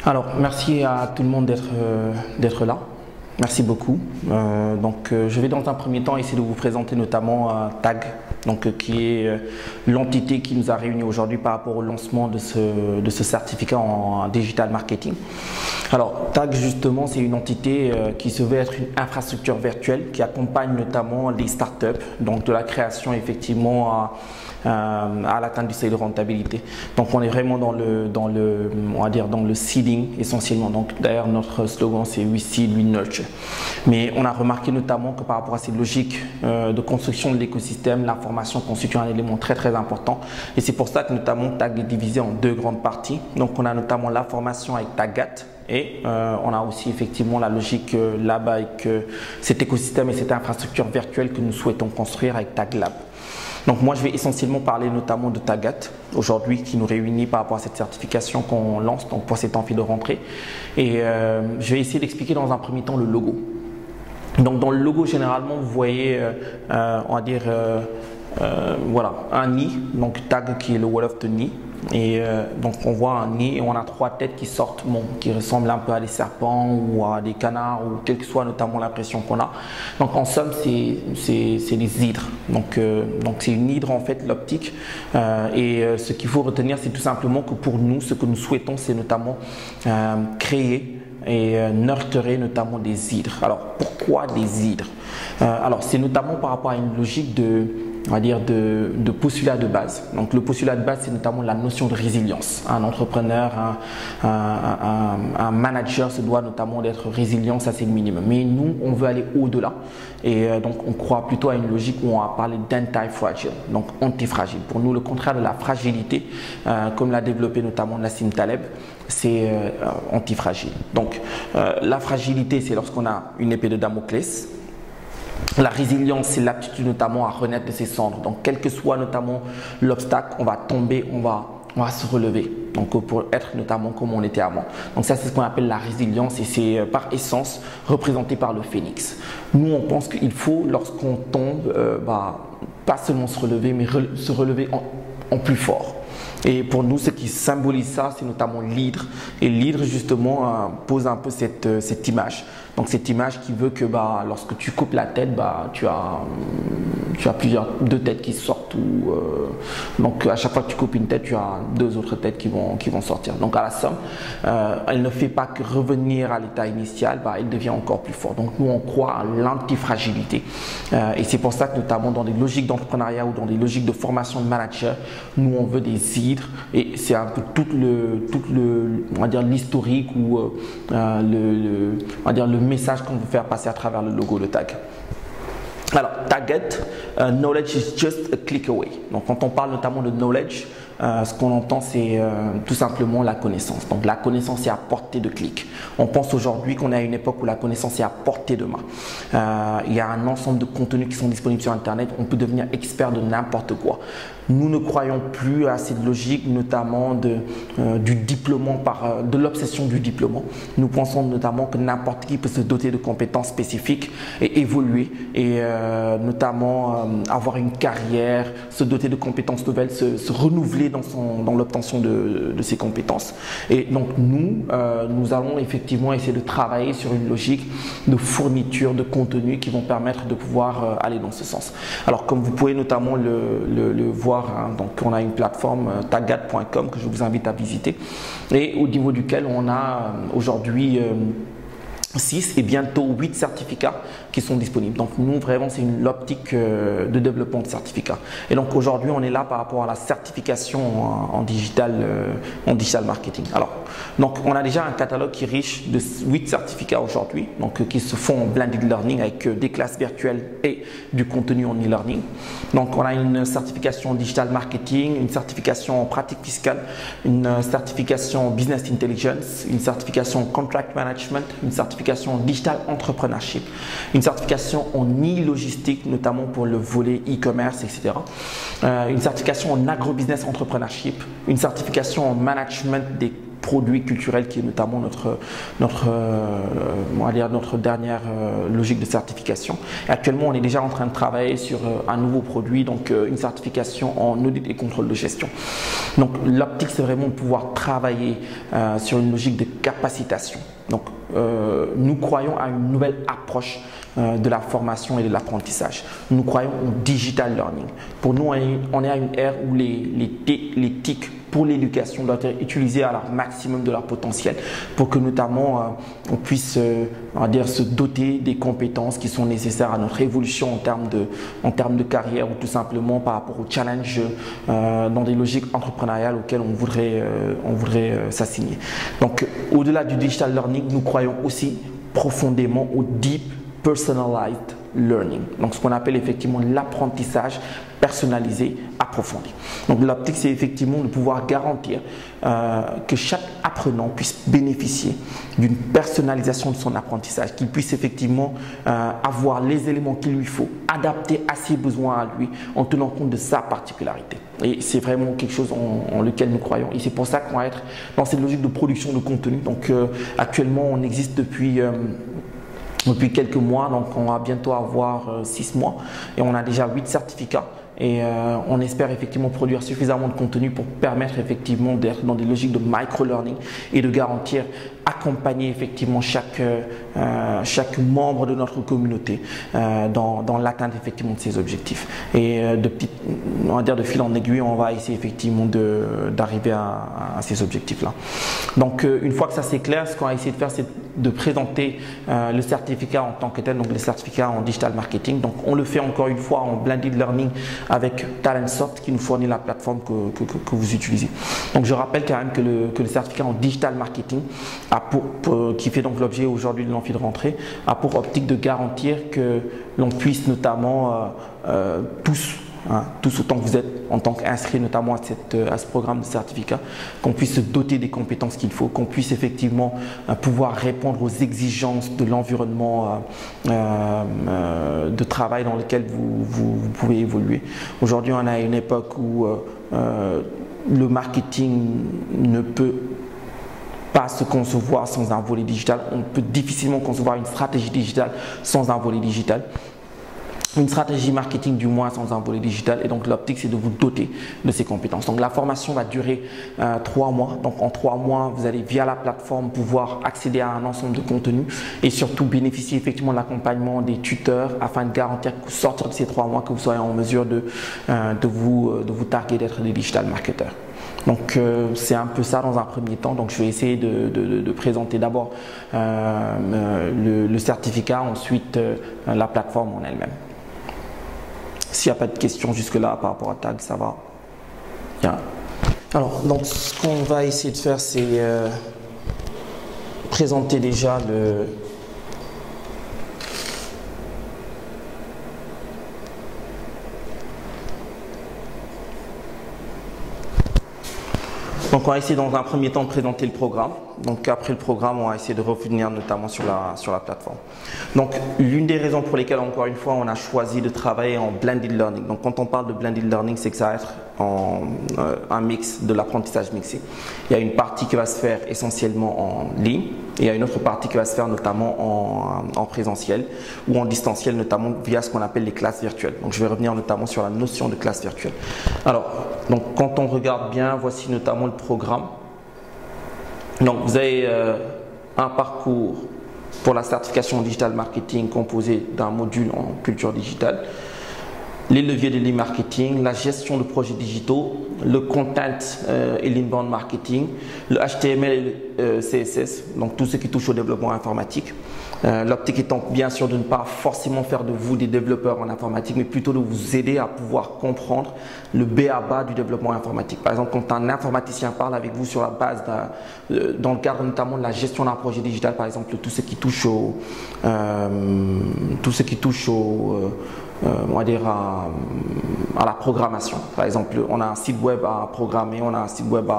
Alors, merci à tout le monde d'être là. Merci beaucoup. Je vais dans un premier temps essayer de vous présenter notamment TAG, qui est l'entité qui nous a réunis aujourd'hui par rapport au lancement de ce certificat en digital marketing. Alors, TAG, justement, c'est une entité qui se veut être une infrastructure virtuelle qui accompagne notamment les startups, donc de la création effectivement à l'atteinte du seuil de rentabilité. Donc on est vraiment dans le seeding essentiellement. Donc d'ailleurs notre slogan c'est We Seed, We Nurture. Mais on a remarqué notamment que par rapport à ces logiques de construction de l'écosystème, l'information constitue un élément très important. Et c'est pour ça que notamment TAG est divisé en deux grandes parties. Donc on a notamment la formation avec TAGAT. Et on a aussi effectivement la logique là-bas avec cet écosystème et cette infrastructure virtuelle que nous souhaitons construire avec TAGLab. Donc moi je vais essentiellement parler notamment de TAGAT aujourd'hui qui nous réunit par rapport à cette certification qu'on lance donc pour cette amphi de rentrée. Et je vais essayer d'expliquer dans un premier temps le logo. Donc dans le logo généralement vous voyez on va dire voilà un nid, donc TAG qui est le wall of the nid. Et donc on voit un nid et on a trois têtes qui sortent, qui ressemblent un peu à des serpents ou à des canards ou quelle que soit notamment l'impression qu'on a. Donc en somme c'est des hydres. Donc c'est une hydre en fait l'optique. Ce qu'il faut retenir c'est tout simplement que pour nous ce que nous souhaitons c'est notamment créer et nurturer notamment des hydres. Alors pourquoi des hydres? Alors c'est notamment par rapport à une logique on va dire de postulat de base. Donc le postulat de base, c'est notamment la notion de résilience. Un entrepreneur, un manager se doit notamment d'être résilient, ça c'est le minimum. Mais nous, on veut aller au-delà. Et donc on croit plutôt à une logique où on va parler d'anti-fragile, donc antifragile. Pour nous, le contraire de la fragilité, comme l'a développé notamment Nassim Taleb, c'est antifragile. Donc la fragilité, c'est lorsqu'on a une épée de Damoclès. La résilience, c'est l'aptitude notamment à renaître de ses cendres. Donc, quel que soit notamment l'obstacle, on va tomber, on va se relever. Donc, pour être notamment comme on était avant. Donc, ça, c'est ce qu'on appelle la résilience et c'est par essence représenté par le phénix. Nous, on pense qu'il faut, lorsqu'on tombe, pas seulement se relever, mais se relever en plus fort. Et pour nous, ce qui symbolise ça, c'est notamment l'hydre. Et l'hydre, justement, pose un peu cette image. Donc, cette image qui veut que lorsque tu coupes la tête, tu as deux têtes qui sortent. Donc, à chaque fois que tu coupes une tête, tu as deux autres têtes qui vont sortir. Donc, à la somme, elle ne fait pas que revenir à l'état initial, elle devient encore plus forte. Donc, nous, on croit à l'antifragilité. Et c'est pour ça que, notamment, dans des logiques d'entrepreneuriat ou dans des logiques de formation de manager, nous, on veut des hydres. Et c'est un peu on va dire l'historique ou on va dire le message qu'on veut faire passer à travers le logo de TAG. Alors, TAGAT, knowledge is just a click away. Donc, quand on parle notamment de knowledge, ce qu'on entend, c'est tout simplement la connaissance. Donc, la connaissance est à portée de clic. On pense aujourd'hui qu'on est à une époque où la connaissance est à portée de main. Il y a un ensemble de contenus qui sont disponibles sur Internet. On peut devenir expert de n'importe quoi. Nous ne croyons plus à cette logique, notamment du diplôme, de l'obsession du diplôme. Nous pensons notamment que n'importe qui peut se doter de compétences spécifiques et évoluer et notamment avoir une carrière, se doter de compétences nouvelles, se renouveler dans l'obtention de ces compétences. Et donc nous allons effectivement essayer de travailler sur une logique de fourniture de contenu qui vont permettre de pouvoir aller dans ce sens. Alors comme vous pouvez notamment le voir, donc on a une plateforme tagat.com que je vous invite à visiter et au niveau duquel on a aujourd'hui 6 et bientôt 8 certificats qui sont disponibles. Donc nous vraiment c'est l'optique de développement de certificats. Et donc aujourd'hui on est là par rapport à la certification en digital marketing. Alors donc on a déjà un catalogue qui est riche de 8 certificats aujourd'hui, donc qui se font en blended learning avec des classes virtuelles et du contenu en e-learning. Donc on a une certification en digital marketing, une certification en pratique fiscale, une certification en business intelligence, une certification en contract management, une certification en digital entrepreneurship, une certification en e-logistique, notamment pour le volet e-commerce, etc. Une certification en agro-business entrepreneurship, une certification en management des produit culturel qui est notamment on va dire notre dernière logique de certification. Et actuellement, on est déjà en train de travailler sur un nouveau produit, donc une certification en audit et contrôle de gestion. Donc l'optique, c'est vraiment de pouvoir travailler sur une logique de capacitation. Donc nous croyons à une nouvelle approche de la formation et de l'apprentissage. Nous croyons au digital learning. Pour nous, on est à une ère où les TIC pour l'éducation doivent être utilisés à leur maximum de leur potentiel pour que notamment on puisse on va dire, se doter des compétences qui sont nécessaires à notre évolution en termes de carrière ou tout simplement par rapport aux challenges dans des logiques entrepreneuriales auxquelles on voudrait s'assigner. Donc au-delà du digital learning, nous croyons aussi profondément au deep personalized learning, donc ce qu'on appelle effectivement l'apprentissage personnalisé approfondi. Donc l'optique, c'est effectivement de pouvoir garantir que chaque apprenant puisse bénéficier d'une personnalisation de son apprentissage, qu'il puisse effectivement avoir les éléments qu'il lui faut, adaptés à ses besoins à lui, en tenant compte de sa particularité. Et c'est vraiment quelque chose en lequel nous croyons. Et c'est pour ça qu'on va être dans cette logique de production de contenu. Donc actuellement, on existe depuis quelques mois, donc on va bientôt avoir 6 mois et on a déjà 8 certificats et on espère effectivement produire suffisamment de contenu pour permettre effectivement d'être dans des logiques de micro-learning et de garantir accompagner effectivement chaque membre de notre communauté dans l'atteinte effectivement de ses objectifs. Et on va dire de fil en aiguille, on va essayer effectivement d'arriver à ces objectifs-là. Donc une fois que ça c'est clair, ce qu'on va essayer de faire, c'est de présenter le certificat en tant que tel, donc le certificat en digital marketing. Donc on le fait encore une fois en blended learning avec Talentsoft qui nous fournit la plateforme que vous utilisez. Donc je rappelle quand même que le certificat en digital marketing qui fait donc l'objet aujourd'hui de l'amphi de rentrée, a pour optique de garantir que l'on puisse notamment tous autant que vous êtes en tant qu'inscrits notamment à ce programme de certificat, qu'on puisse se doter des compétences qu'il faut, qu'on puisse effectivement pouvoir répondre aux exigences de l'environnement de travail dans lequel vous pouvez évoluer. Aujourd'hui, on a une époque où le marketing ne peut pas se concevoir sans un volet digital. On peut difficilement concevoir une stratégie digitale sans un volet digital. Une stratégie marketing du moins sans un volet digital, et donc l'optique c'est de vous doter de ces compétences. Donc la formation va durer 3 mois, donc en 3 mois vous allez via la plateforme pouvoir accéder à un ensemble de contenus et surtout bénéficier effectivement de l'accompagnement des tuteurs afin de garantir qu'au sortir de ces 3 mois que vous soyez en mesure de vous targuer d'être des digital marketeurs. Donc c'est un peu ça dans un premier temps. Donc je vais essayer de présenter d'abord le certificat, ensuite la plateforme en elle-même. S'il n'y a pas de questions jusque-là par rapport à Tag, ça va. Bien. Alors, donc ce qu'on va essayer de faire, c'est présenter déjà Donc on va essayer dans un premier temps de présenter le programme. Donc après le programme, on va essayer de revenir notamment sur la plateforme. Donc l'une des raisons pour lesquelles encore une fois on a choisi de travailler en blended learning. Donc quand on parle de blended learning, c'est que ça va être un mix de l'apprentissage mixé. Il y a une partie qui va se faire essentiellement en ligne et il y a une autre partie qui va se faire notamment en présentiel ou en distanciel, notamment via ce qu'on appelle les classes virtuelles. Donc je vais revenir notamment sur la notion de classe virtuelle. Alors, donc quand on regarde bien, voici notamment le programme. Donc vous avez un parcours pour la certification en digital marketing composé d'un module en culture digitale, les leviers de l'e-marketing, la gestion de projets digitaux, le content et l'inbound marketing, le HTML et le CSS, donc tout ce qui touche au développement informatique. L'optique étant bien sûr de ne pas forcément faire de vous des développeurs en informatique, mais plutôt de vous aider à pouvoir comprendre le b.a.-ba du développement informatique. Par exemple, quand un informaticien parle avec vous sur la base dans le cadre notamment de la gestion d'un projet digital, par exemple tout ce qui touche on va dire à la programmation. Par exemple, on a un site web à programmer, on a un site web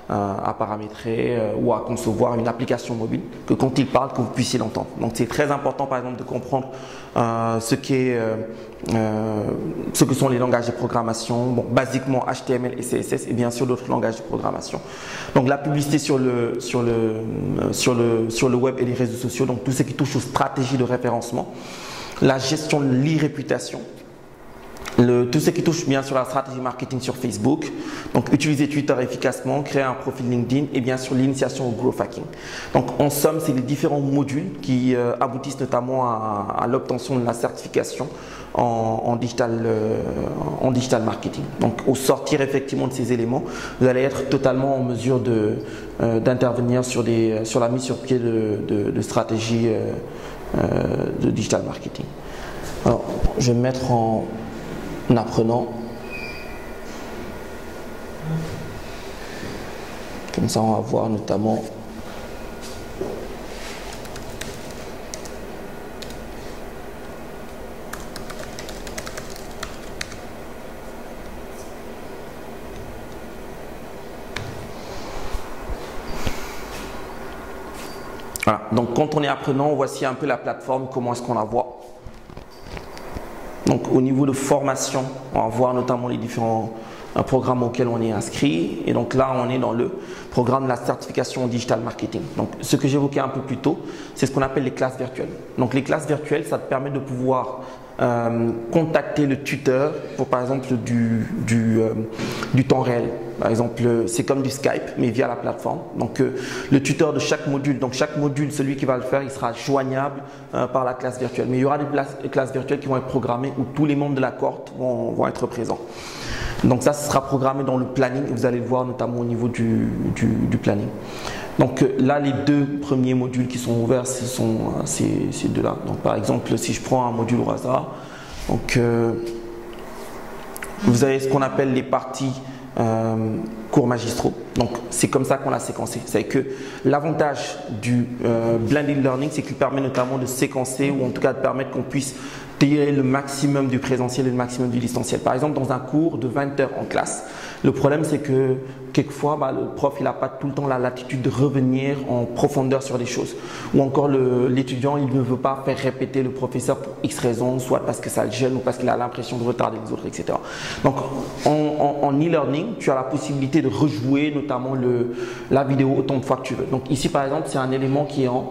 à paramétrer ou à concevoir une application mobile, que quand il parle, que vous puissiez l'entendre. Donc c'est très important par exemple de comprendre ce que sont les langages de programmation, bon, basiquement HTML et CSS et bien sûr d'autres langages de programmation. Donc la publicité sur le web et les réseaux sociaux, donc tout ce qui touche aux stratégies de référencement, la gestion de l'e-réputation, tout ce qui touche bien sûr à la stratégie marketing sur Facebook, donc utiliser Twitter efficacement, créer un profil LinkedIn et bien sûr l'initiation au growth hacking. Donc en somme, c'est les différents modules qui aboutissent notamment à l'obtention de la certification en digital marketing. Donc au sortir effectivement de ces éléments, vous allez être totalement en mesure d'intervenir sur la mise sur pied de stratégies de digital marketing. Alors, je vais me mettre en apprenant. Comme ça, on va voir notamment voilà. Donc quand on est apprenant, voici un peu la plateforme, comment est-ce qu'on la voit. Donc au niveau de formation, on va voir notamment les différents programmes auxquels on est inscrit. Et donc là, on est dans le programme de la certification en digital marketing. Donc ce que j'évoquais un peu plus tôt, c'est ce qu'on appelle les classes virtuelles. Donc les classes virtuelles, ça te permet de pouvoir contacter le tuteur pour par exemple du temps réel. Par exemple, c'est comme du Skype mais via la plateforme. Donc le tuteur de chaque module, celui qui va le faire, il sera joignable par la classe virtuelle. Mais il y aura des classes virtuelles qui vont être programmées où tous les membres de la cohorte vont être présents. Donc ça, ce sera programmé dans le planning. Vous allez le voir notamment au niveau du planning. Donc là, les deux premiers modules qui sont ouverts, ce sont ces deux-là. Donc par exemple, si je prends un module au hasard, donc vous avez ce qu'on appelle les parties cours magistraux. Donc c'est comme ça qu'on l'a séquencé. C'est que l'avantage du blended learning, c'est qu'il permet notamment de séquencer ou en tout cas de permettre qu'on puisse tirer le maximum du présentiel et le maximum du distanciel. Par exemple, dans un cours de 20 heures en classe, le problème c'est que quelquefois le prof il n'a pas tout le temps la latitude de revenir en profondeur sur les choses, ou encore l'étudiant il ne veut pas faire répéter le professeur pour X raisons, soit parce que ça le gêne ou parce qu'il a l'impression de retarder les autres, etc. Donc en e-learning, tu as la possibilité de rejouer notamment la vidéo autant de fois que tu veux. Donc ici par exemple, c'est un élément qui est en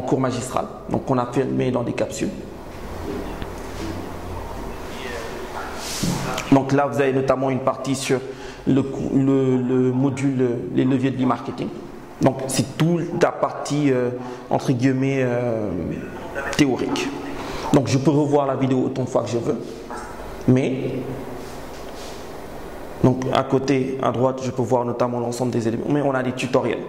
cours magistral, donc on a filmé dans des capsules. Donc là, vous avez notamment une partie sur le module les leviers de l'e-marketing. Donc c'est toute la partie entre guillemets théorique. Donc je peux revoir la vidéo autant de fois que je veux, mais donc à côté, à droite, je peux voir notamment l'ensemble des éléments, mais on a des tutoriels.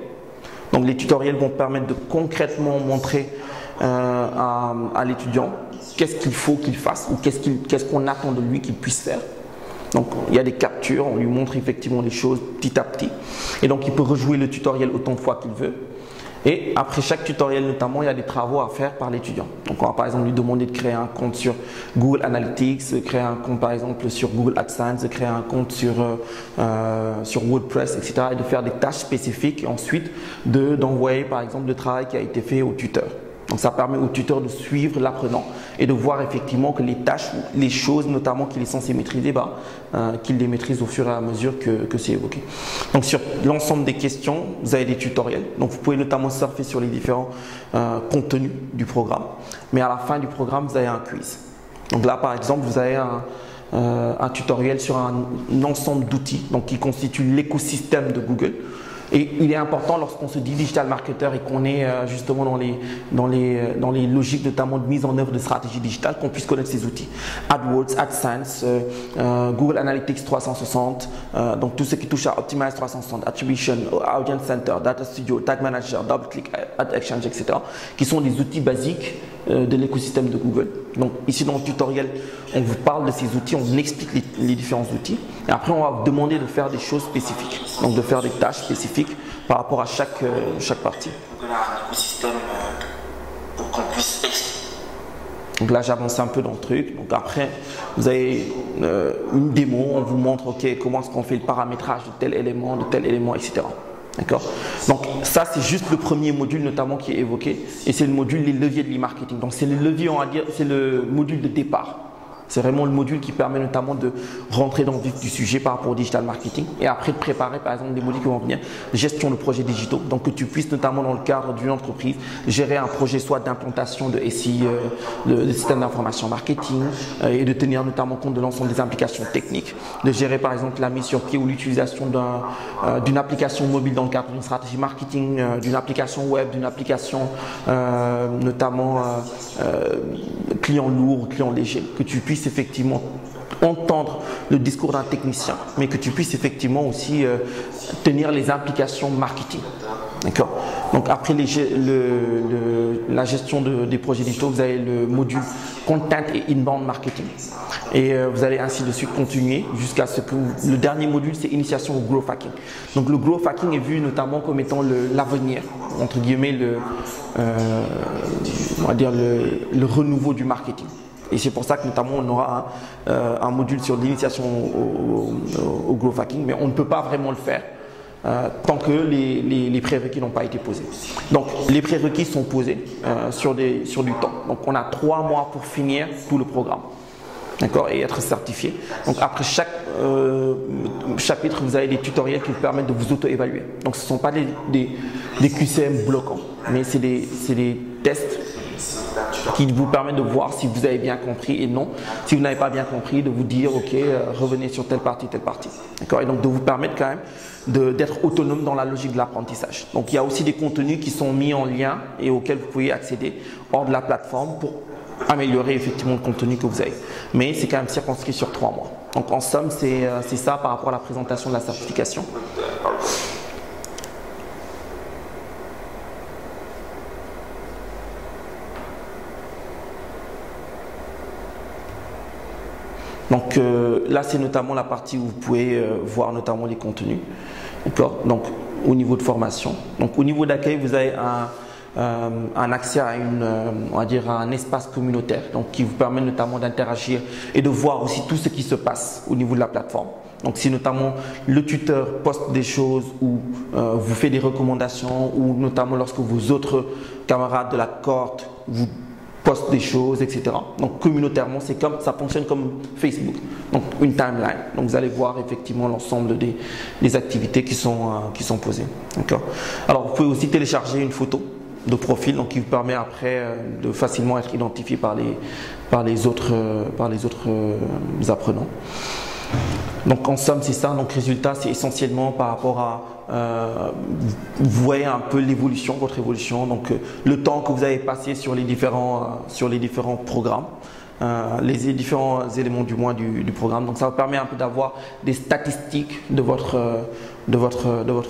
Donc les tutoriels vont permettre de concrètement montrer à l'étudiant qu'est-ce qu'il faut qu'il fasse ou qu'est-ce qu'on attend de lui qu'il puisse faire. Donc il y a des captures, on lui montre effectivement les choses petit à petit. Et donc il peut rejouer le tutoriel autant de fois qu'il veut. Et après chaque tutoriel notamment, il y a des travaux à faire par l'étudiant. Donc on va par exemple lui demander de créer un compte sur Google Analytics, de créer un compte par exemple sur Google AdSense, de créer un compte sur WordPress, etc. Et de faire des tâches spécifiques et ensuite d'envoyer par exemple le travail qui a été fait au tuteur. Donc ça permet au tuteur de suivre l'apprenant et de voir effectivement que les tâches, les choses notamment qu'il est censé maîtriser, qu'il les maîtrise au fur et à mesure que c'est évoqué. Donc sur l'ensemble des questions, vous avez des tutoriels. Donc vous pouvez notamment surfer sur les différents contenus du programme. Mais à la fin du programme, vous avez un quiz. Donc là par exemple, vous avez un tutoriel sur un ensemble d'outils qui constituent l'écosystème de Google. Et il est important lorsqu'on se dit digital marketer et qu'on est justement dans les logiques notamment de mise en œuvre de stratégie digitale, qu'on puisse connaître ces outils. AdWords, AdSense, Google Analytics 360, donc tout ce qui touche à Optimize 360, Attribution, Audience Center, Data Studio, Tag Manager, DoubleClick, Ad Exchange, etc. qui sont des outils basiques de l'écosystème de Google. Donc ici dans le tutoriel, on vous parle de ces outils, on vous explique les différents outils et après on va vous demander de faire des choses spécifiques, donc de faire des tâches spécifiques par rapport à chaque partie. Google a un écosystème pour qu'on puisse expliquer. Donc là, j'avance un peu dans le truc. Donc après, vous avez une démo, on vous montre comment est-ce qu'on fait le paramétrage de tel élément, etc. D'accord? Donc ça, c'est juste le premier module notamment qui est évoqué et c'est le module les leviers de l'e-marketing. Donc c'est le levier, on va dire, c'est le module de départ. C'est vraiment le module qui permet notamment de rentrer dans le vif du sujet par rapport au digital marketing et après de préparer par exemple des modules qui vont venir de gestion de projets digitaux. Donc que tu puisses notamment dans le cadre d'une entreprise gérer un projet soit d'implantation de SI, de système d'information marketing et de tenir notamment compte de l'ensemble des implications techniques, de gérer par exemple la mise sur pied ou l'utilisation d'une application mobile dans le cadre d'une stratégie marketing, d'une application web, d'une application notamment client lourd ou client léger, que tu puisses effectivement entendre le discours d'un technicien, mais que tu puisses effectivement aussi tenir les implications marketing. D'accord. Donc après la gestion des projets digitaux, vous avez le module content et inbound marketing. Et vous allez ainsi de suite continuer jusqu'à ce que le dernier module, c'est initiation au growth hacking. Donc le growth hacking est vu notamment comme étant l'avenir, entre guillemets, on va dire le renouveau du marketing. Et c'est pour ça que notamment on aura un module sur l'initiation au growth hacking, mais on ne peut pas vraiment le faire tant que les prérequis n'ont pas été posés. Donc les prérequis sont posés sur du temps. Donc on a 3 mois pour finir tout le programme. D'accord, et être certifié. Donc après chaque chapitre, vous avez des tutoriels qui vous permettent de vous auto-évaluer. Donc ce ne sont pas des QCM bloquants, mais c'est des tests qui vous permettent de voir si vous avez bien compris et non. Si vous n'avez pas bien compris, de vous dire ok, revenez sur telle partie. D'accord, et donc de vous permettre quand même d'être autonome dans la logique de l'apprentissage. Donc il y a aussi des contenus qui sont mis en lien et auxquels vous pouvez accéder hors de la plateforme pour améliorer effectivement le contenu que vous avez. Mais c'est quand même circonscrit sur 3 mois. Donc en somme, c'est ça par rapport à la présentation de la certification. Donc là, c'est notamment la partie où vous pouvez voir notamment les contenus. D'accord. Donc au niveau de formation. Donc au niveau d'accueil, vous avez un accès à on va dire un espace communautaire, donc qui vous permet notamment d'interagir et de voir aussi tout ce qui se passe au niveau de la plateforme. Donc si notamment le tuteur poste des choses ou vous fait des recommandations ou notamment lorsque vos autres camarades de la cohorte vous postent des choses, etc. Donc communautairement, ça fonctionne comme Facebook, donc une timeline. Donc vous allez voir effectivement l'ensemble des activités qui sont posées. D'accord. Alors vous pouvez aussi télécharger une photo de profil, donc qui vous permet après de facilement être identifié par les autres apprenants. Donc en somme c'est ça, donc résultat c'est essentiellement par rapport à vous voyez un peu l'évolution, votre évolution, donc le temps que vous avez passé sur les différents programmes, les différents éléments du moins du programme. Donc ça vous permet un peu d'avoir des statistiques de votre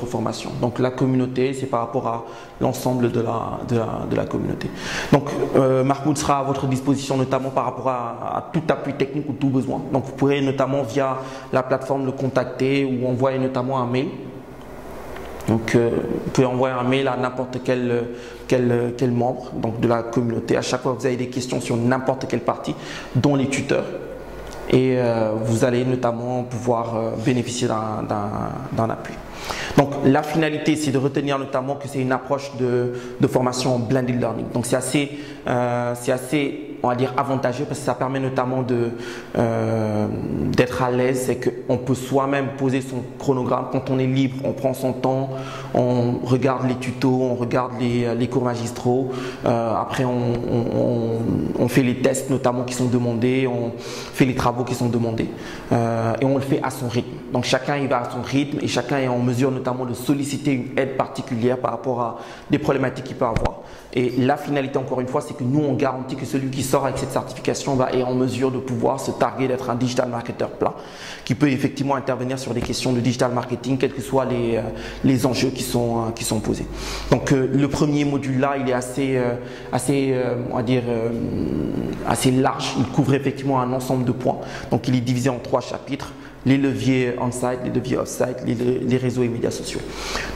formation. Donc la communauté, c'est par rapport à l'ensemble de la communauté. Donc Mahmoud sera à votre disposition notamment par rapport à tout appui technique ou tout besoin. Donc vous pourrez notamment via la plateforme le contacter ou envoyer notamment un mail. Donc vous pouvez envoyer un mail à n'importe quel membre donc, de la communauté. À chaque fois que vous avez des questions sur n'importe quelle partie, dont les tuteurs. Et vous allez notamment pouvoir bénéficier d'un appui. Donc la finalité, c'est de retenir notamment que c'est une approche de formation blended learning. Donc c'est assez, on va dire, avantageux parce que ça permet notamment d'être à l'aise, c'est qu'on peut soi-même poser son chronogramme quand on est libre, on prend son temps, on regarde les tutos, on regarde les cours magistraux, après on fait les tests notamment qui sont demandés, on fait les travaux qui sont demandés et on le fait à son rythme. Donc chacun il va à son rythme et chacun est en mesure notamment de solliciter une aide particulière par rapport à des problématiques qu'il peut avoir. Et la finalité, encore une fois, c'est que nous, on garantit que celui qui sort avec cette certification est en mesure de pouvoir se targuer d'être un digital marketer plat, qui peut effectivement intervenir sur des questions de digital marketing, quels que soient les enjeux qui sont posés. Donc, le premier module là, il est on va dire, assez large. Il couvre effectivement un ensemble de points. Donc, il est divisé en 3 chapitres. les leviers on-site, les leviers off-site, les réseaux et médias sociaux.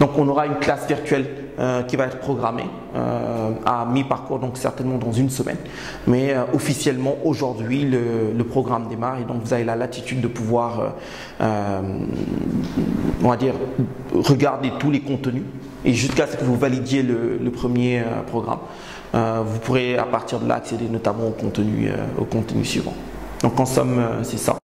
Donc on aura une classe virtuelle qui va être programmée à mi-parcours, donc certainement dans une semaine. Mais officiellement aujourd'hui le programme démarre et donc vous avez la latitude de pouvoir on va dire regarder tous les contenus et jusqu'à ce que vous validiez le premier programme. Vous pourrez à partir de là accéder notamment au contenu suivant. Donc en somme, c'est ça.